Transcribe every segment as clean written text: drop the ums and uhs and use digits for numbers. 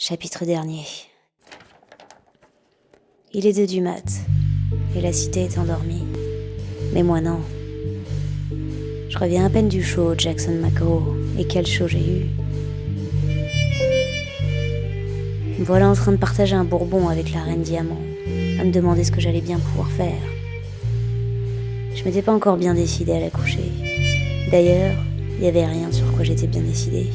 Chapitre dernier. Il est 2 du mat, et la cité est endormie. Mais moi non. Je reviens à peine du show Jackson McGraw, et quel show j'ai eu. Me voilà en train de partager un bourbon avec la reine Diamant, à me demander ce que j'allais bien pouvoir faire. Je m'étais pas encore bien décidée à la coucher. D'ailleurs, il y avait rien sur quoi j'étais bien décidée.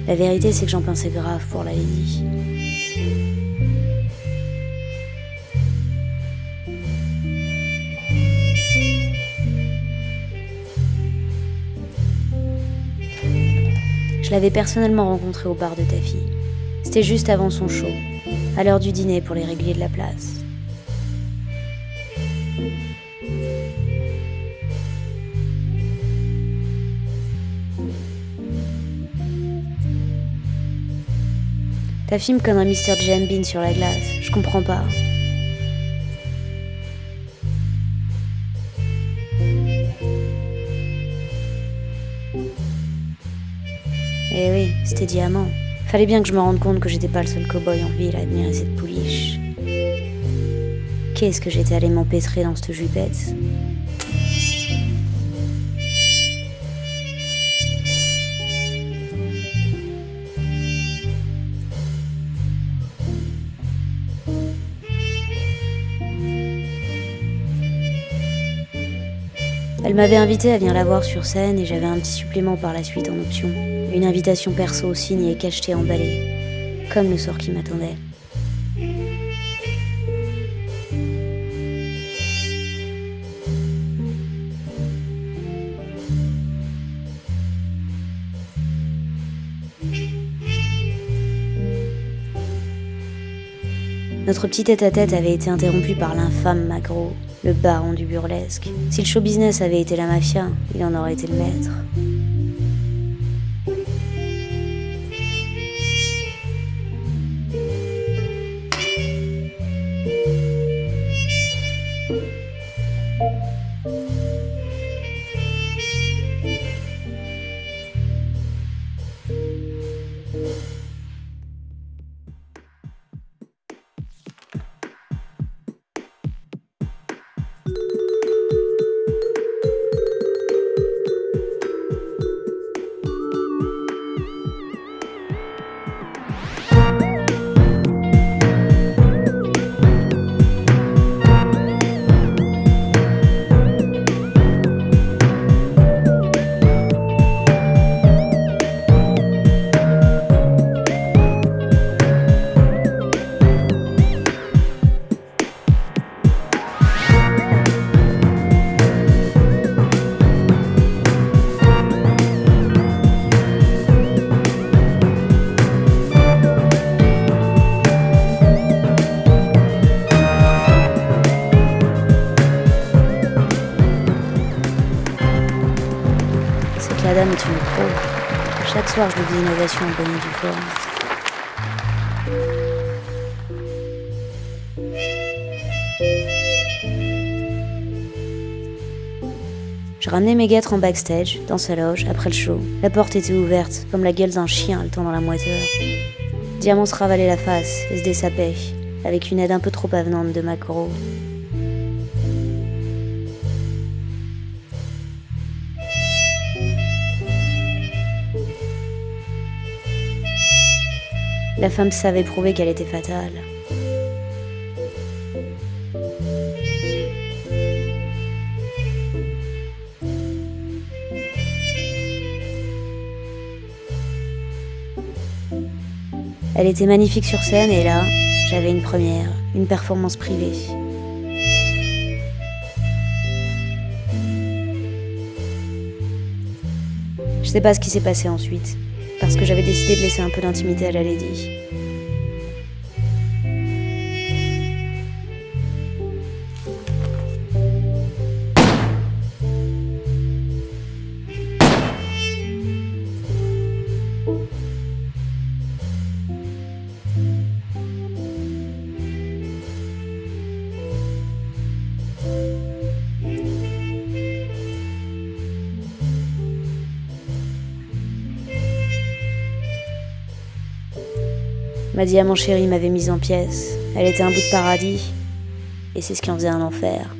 La vérité, c'est que j'en pensais grave pour la lady. Je l'avais personnellement rencontrée au bar de Taffy. C'était juste avant son show, à l'heure du dîner pour les réguliers de la place. Taffy me conne un Mr. Jam Bean sur la glace, je comprends pas. Eh oui, c'était Diamant. Fallait bien que je me rende compte que j'étais pas le seul cow-boy en ville à admirer cette pouliche. Qu'est-ce que j'étais allée m'empêtrer dans cette jupette. Elle m'avait invité à venir la voir sur scène et j'avais un petit supplément par la suite en option. Une invitation perso signée, cachetée, emballée. Comme le sort qui m'attendait. Notre petit tête-à-tête avait été interrompu par l'infâme Magro, le baron du burlesque. Si le show business avait été la mafia, il en aurait été le maître. La dame est une pro. Chaque soir, je lui dis une ovation en bonne et due forme. Je ramenais mes guêtres en backstage, dans sa loge, après le show. La porte était ouverte, comme la gueule d'un chien le temps dans la moiteur. Diamant se ravalait la face et se dessapait, avec une aide un peu trop avenante de Macro. La femme savait prouver qu'elle était fatale. Elle était magnifique sur scène et là, j'avais une première, une performance privée. Je sais pas ce qui s'est passé ensuite, parce que j'avais décidé de laisser un peu d'intimité à la lady. Ma diamant chérie m'avait mise en pièces. Elle était un bout de paradis, et c'est ce qui en faisait un enfer.